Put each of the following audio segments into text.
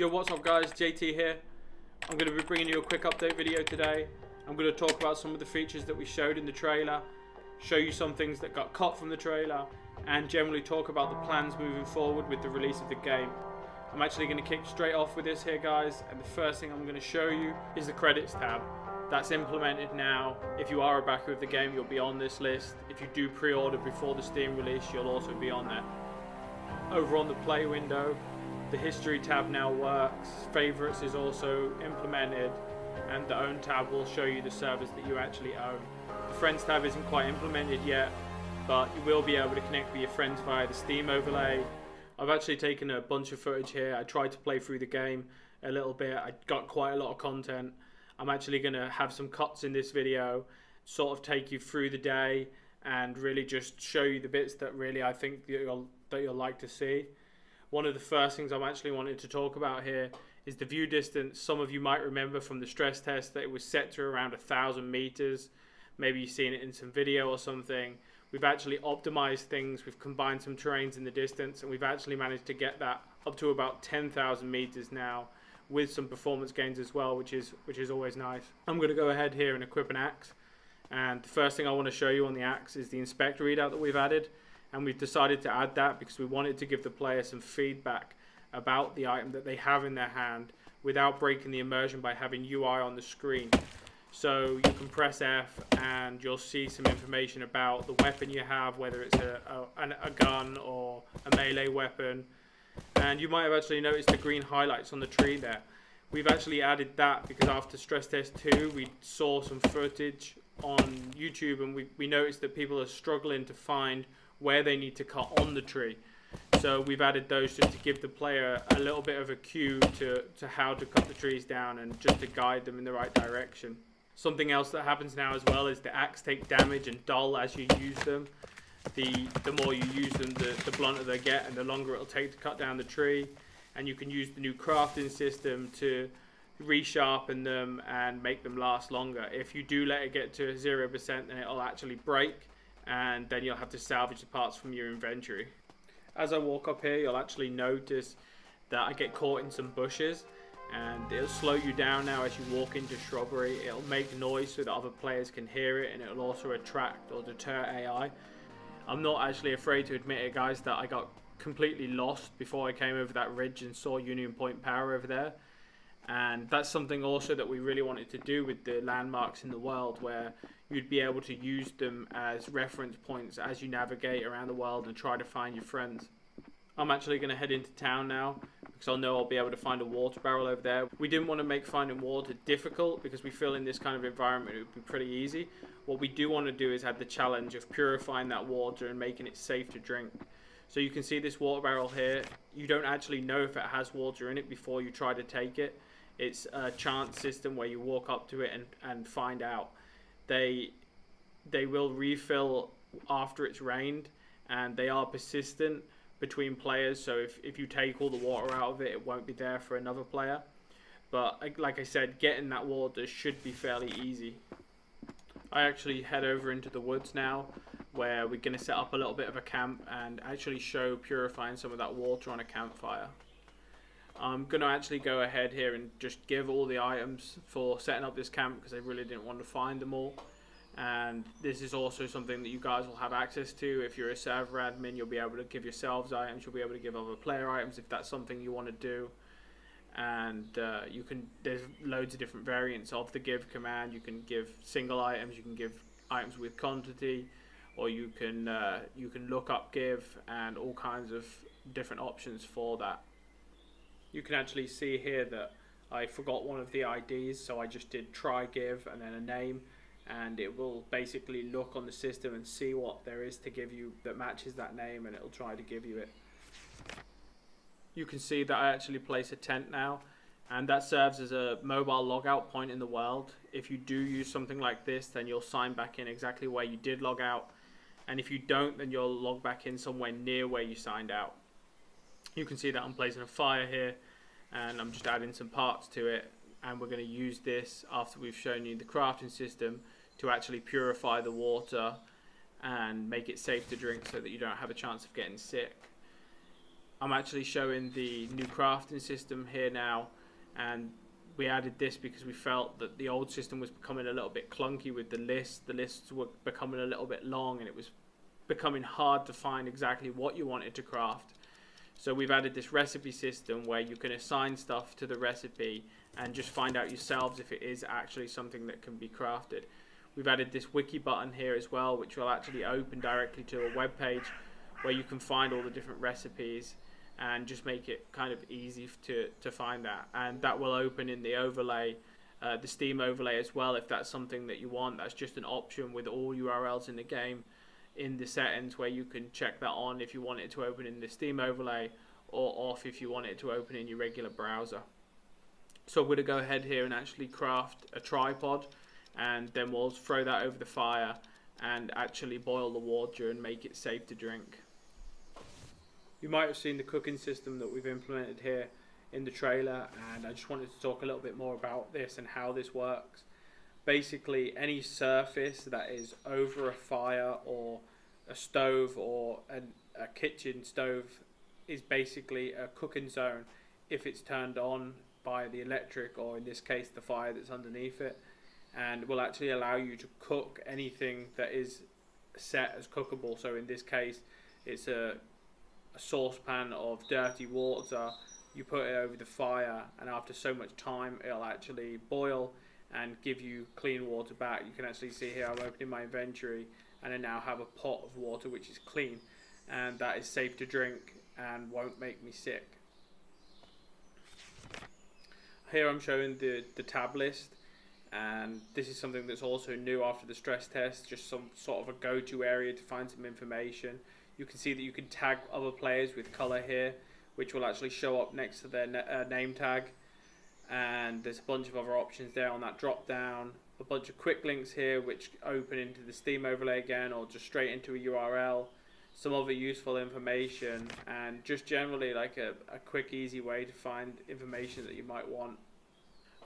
Yo, what's up guys, JT here. I'm going to be bringing you a quick update video today. I'm going to talk about some of the features that we showed in the trailer, show you some things that got cut from the trailer, and generally talk about the plans moving forward with the release of the game. I'm actually going to kick straight off with this here guys, and the first thing I'm going to show you is the credits tab. That's implemented now. If you are a backer of the game, you'll be on this list. If you do pre-order before the Steam release, you'll also be on there. Over on the play window, the history tab now works, favorites is also implemented, and the own tab will show you the servers that you actually own. The friends tab isn't quite implemented yet, but you will be able to connect with your friends via the Steam overlay. I've actually taken a bunch of footage here. I tried to play through the game a little bit. I got quite a lot of content. I'm actually going to have some cuts in this video, sort of take you through the day and really just show you the bits that really I think you'll like to see. One of the first things I'm actually wanting to talk about here is the view distance. Some of you might remember from the stress test that it was set to around 1,000 meters. Maybe you've seen it in some video or something. We've actually optimized things. We've combined some terrains in the distance, and we've actually managed to get that up to about 10,000 meters now, with some performance gains as well, which is always nice. I'm going to go ahead here and equip an axe, and the first thing I want to show you on the axe is the inspect readout that we've added. And we've decided to add that because we wanted to give the player some feedback about the item that they have in their hand without breaking the immersion by having UI on the screen. So you can press F and you'll see some information about the weapon you have, whether it's a gun or a melee weapon. And you might have actually noticed the green highlights on the tree there. We've actually added that because after stress test 2 we saw some footage on YouTube, and we noticed that people are struggling to find where they need to cut on the tree. So we've added those just to give the player a little bit of a cue to how to cut the trees down and just to guide them in the right direction. Something else that happens now as well is the axe take damage and dull as you use them. The more you use them, the blunter they get and the longer it'll take to cut down the tree. And you can use the new crafting system to resharpen them and make them last longer. If you do let it get to 0%, then it'll actually break, and then you'll have to salvage the parts from your inventory. As I walk up here, you'll actually notice that I get caught in some bushes, and it'll slow you down now as you walk into shrubbery. It'll make noise so that other players can hear it, and it'll also attract or deter AI. I'm not actually afraid to admit it guys, that I got completely lost before I came over that ridge and saw Union Point Power over there. And that's something also that we really wanted to do with the landmarks in the world, where you'd be able to use them as reference points as you navigate around the world and try to find your friends. I'm actually going to head into town now because I know I'll be able to find a water barrel over there. We didn't want to make finding water difficult because we feel in this kind of environment it would be pretty easy. What we do want to do is have the challenge of purifying that water and making it safe to drink. So you can see this water barrel here. You don't actually know if it has water in it before you try to take it. It's a chance system where you walk up to it and find out. They will refill after it's rained, and they are persistent between players. So if you take all the water out of it, it won't be there for another player. But like I said, getting that water should be fairly easy. I actually head over into the woods now, where we're going to set up a little bit of a camp and actually show purifying some of that water on a campfire. I'm going to actually go ahead here and just give all the items for setting up this camp because I really didn't want to find them all. And this is also something that you guys will have access to. If you're a server admin, you'll be able to give yourselves items, you'll be able to give other player items if that's something you want to do. And there's loads of different variants of the give command. You can give single items, you can give items with quantity, or you can look up give, and all kinds of different options for that. You can actually see here that I forgot one of the IDs, so I just did try give and then a name, and it will basically look on the system and see what there is to give you that matches that name, and it'll try to give you it. You can see that I actually place a tent now, and that serves as a mobile logout point in the world. If you do use something like this, then you'll sign back in exactly where you did log out, and if you don't, then you'll log back in somewhere near where you signed out. You can see that I'm placing a fire here, and I'm just adding some parts to it, and we're going to use this after we've shown you the crafting system to actually purify the water and make it safe to drink so that you don't have a chance of getting sick. I'm actually showing the new crafting system here now, and we added this because we felt that the old system was becoming a little bit clunky with the lists. The lists were becoming a little bit long, and it was becoming hard to find exactly what you wanted to craft. So we've added this recipe system where you can assign stuff to the recipe and just find out yourselves if it is actually something that can be crafted. We've added this wiki button here as well, which will actually open directly to a web page where you can find all the different recipes and just make it kind of easy to find that. And that will open in the overlay, the Steam overlay as well, if that's something that you want. That's just an option with all URLs in the game in the settings, where you can check that on if you want it to open in the Steam overlay, or off if you want it to open in your regular browser. So I'm going to go ahead here and actually craft a tripod, and then we'll throw that over the fire and actually boil the water and make it safe to drink. You might have seen the cooking system that we've implemented here in the trailer, and I just wanted to talk a little bit more about this and how this works. Basically, any surface that is over a fire or a stove or a kitchen stove is basically a cooking zone if it's turned on by the electric, or in this case the fire that's underneath it, and will actually allow you to cook anything that is set as cookable. So in this case it's a saucepan of dirty water. You put it over the fire, and after so much time it'll actually boil and give you clean water back. You can actually see here I'm opening my inventory, and I now have a pot of water which is clean, and that is safe to drink and won't make me sick. Here I'm showing the tab list, and this is something that's also new after the stress test, just some sort of a go-to area to find some information. You can see that you can tag other players with color here, which will actually show up next to their name tag, and there's a bunch of other options there on that drop down. A bunch of quick links here which open into the Steam overlay again, or just straight into a URL. Some other useful information, and just generally like a quick easy way to find information that you might want.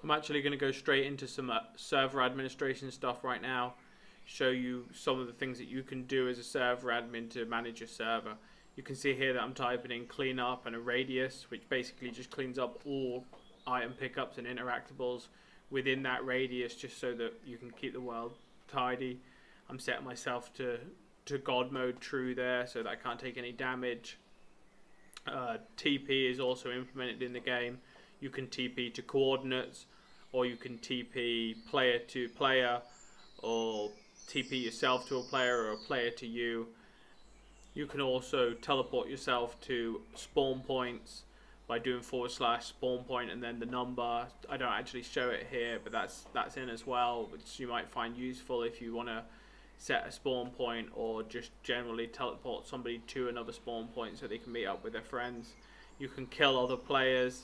I'm actually going to go straight into some server administration stuff right now, show you some of the things that you can do as a server admin to manage your server. You can see here that I'm typing in cleanup and a radius, which basically just cleans up all item pickups and interactables within that radius, just so that you can keep the world tidy. I'm setting myself to God mode true there, so that I can't take any damage. TP is also implemented in the game. You can TP to coordinates, or you can TP player to player, or TP yourself to a player, or a player to you. You can also teleport yourself to spawn points by doing /spawn point and then the number. I don't actually show it here, but that's in as well, which you might find useful if you want to set a spawn point, or just generally teleport somebody to another spawn point so they can meet up with their friends. You can kill other players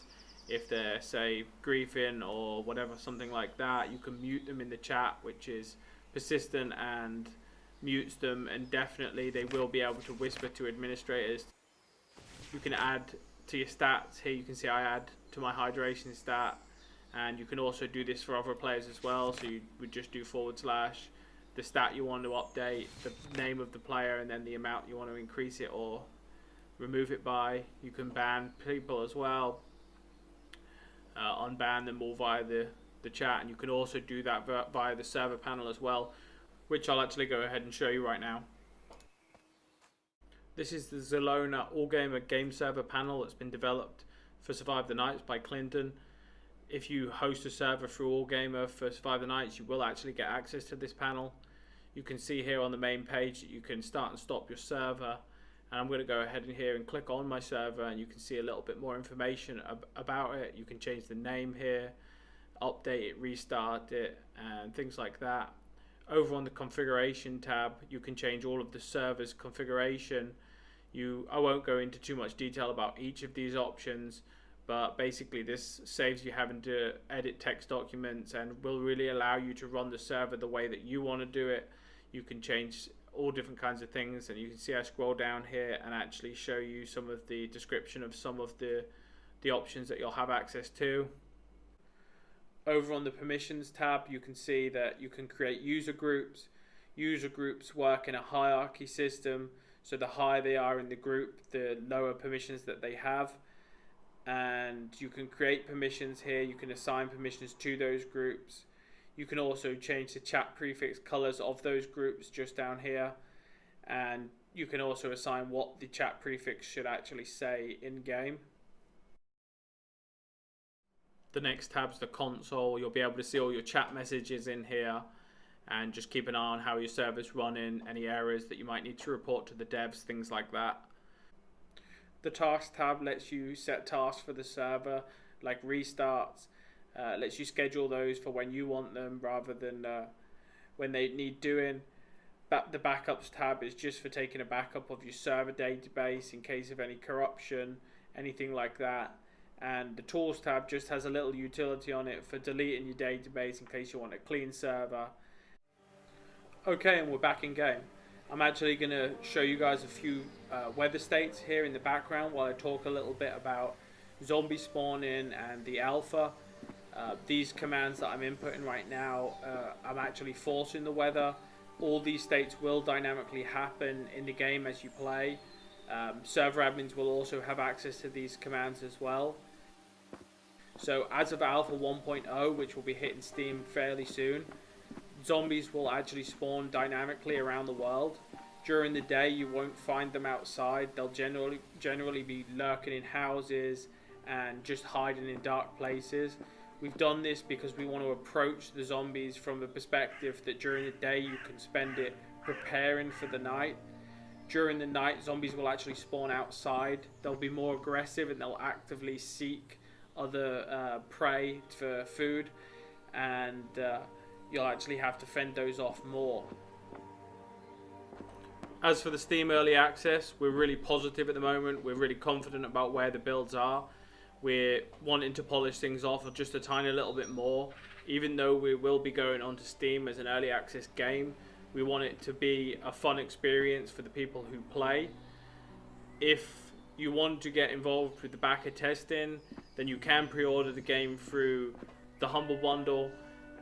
if they're, say, griefing or whatever, something like that. You can mute them in the chat, which is persistent and mutes them indefinitely. They will be able to whisper to administrators. You can add to your stats. Here you can see I add to my hydration stat, and you can also do this for other players as well. So you would just do / the stat you want to update, the name of the player, and then the amount you want to increase it or remove it by. You can ban people as well, unban them all via the chat, and you can also do that via the server panel as well, which I'll actually go ahead and show you right now. This is the Zelona All-Gamer game server panel that's been developed for Survive the Nights by Clinton. If you host a server through All-Gamer for Survive the Nights, you will actually get access to this panel. You can see here on the main page that you can start and stop your server, and I'm going to go ahead in here and click on my server, and you can see a little bit more information about it. You can change the name here, update it, restart it, and things like that. Over on the configuration tab, you can change all of the server's configuration. I won't go into too much detail about each of these options, but basically this saves you having to edit text documents and will really allow you to run the server the way that you want to do it. You can change all different kinds of things, and you can see I scroll down here and actually show you some of the description of some of the options that you'll have access to. Over on the permissions tab, you can see that you can create user groups. User groups work in a hierarchy system, So the higher they are in the group, the lower permissions that they have. And you can create permissions here. You can assign permissions to those groups. You can also change the chat prefix colors of those groups just down here. And you can also assign what the chat prefix should actually say in game. The next tab's the console. You'll be able to see all your chat messages in here, and just keep an eye on how your server's running, any errors that you might need to report to the devs, things like that. The tasks tab lets you set tasks for the server, like restarts, lets you schedule those for when you want them rather than when they need doing. The backups tab is just for taking a backup of your server database in case of any corruption, anything like that. And the tools tab just has a little utility on it for deleting your database in case you want a clean server. Okay, and we're back in game. I'm actually going to show you guys a few weather states here in the background while I talk a little bit about zombie spawning and the alpha. These commands that I'm inputting right now, I'm actually forcing the weather. All these states will dynamically happen in the game as you play. Server admins will also have access to these commands as well. So as of Alpha 1.0, which will be hitting Steam fairly soon, zombies will actually spawn dynamically around the world. During the day, you won't find them outside. They'll generally be lurking in houses and just hiding in dark places. We've done this because we want to approach the zombies from the perspective that during the day you can spend it preparing for the night. During the night, zombies will actually spawn outside. They'll be more aggressive and they'll actively seek other prey for food, and you'll actually have to fend those off more. As for the Steam Early Access, we're really positive at the moment. We're really confident about where the builds are. We're wanting to polish things off just a tiny little bit more. Even though we will be going onto Steam as an early access game, we want it to be a fun experience for the people who play. If you want to get involved with the backer testing, then you can pre-order the game through the Humble Bundle,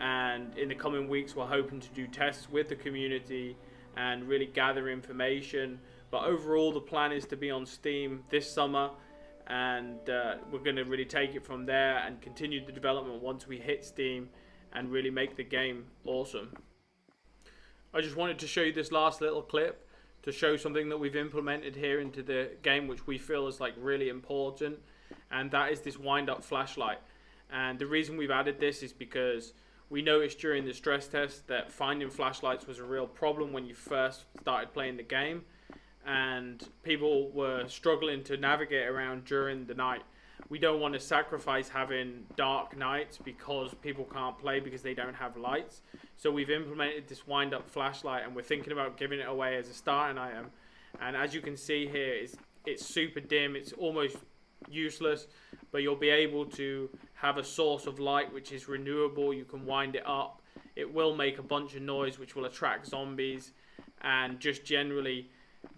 and in the coming weeks we're hoping to do tests with the community and really gather information. But overall the plan is to be on Steam this summer, and we're going to really take it from there and continue the development once we hit Steam and really make the game awesome. I just wanted to show you this last little clip to show something that we've implemented here into the game, which we feel is like really important, and that is this wind up flashlight. And the reason we've added this is because we noticed during the stress test that finding flashlights was a real problem when you first started playing the game, and people were struggling to navigate around during the night. We don't want to sacrifice having dark nights because people can't play because they don't have lights. So we've implemented this wind up flashlight, and we're thinking about giving it away as a starting item. And as you can see here, it's super dim, it's almost useless, but you'll be able to have a source of light which is renewable. You can wind it up. It will make a bunch of noise which will attract zombies, and just generally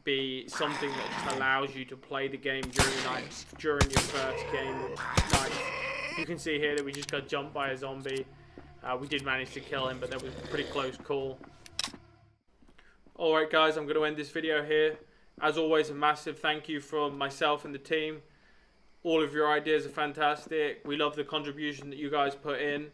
be something that just allows you to play the game during the night, during your first game night. You can see here that we just got jumped by a zombie. We did manage to kill him, but that was a pretty close call. Alright guys, I'm going to end this video here. As always, a massive thank you from myself and the team. All of your ideas are fantastic. We love the contribution that you guys put in.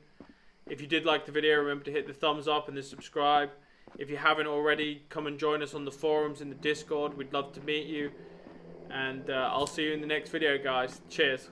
If you did like the video, remember to hit the thumbs up and the subscribe. If you haven't already, come and join us on the forums in the Discord. We'd love to meet you. And I'll see you in the next video, guys. Cheers.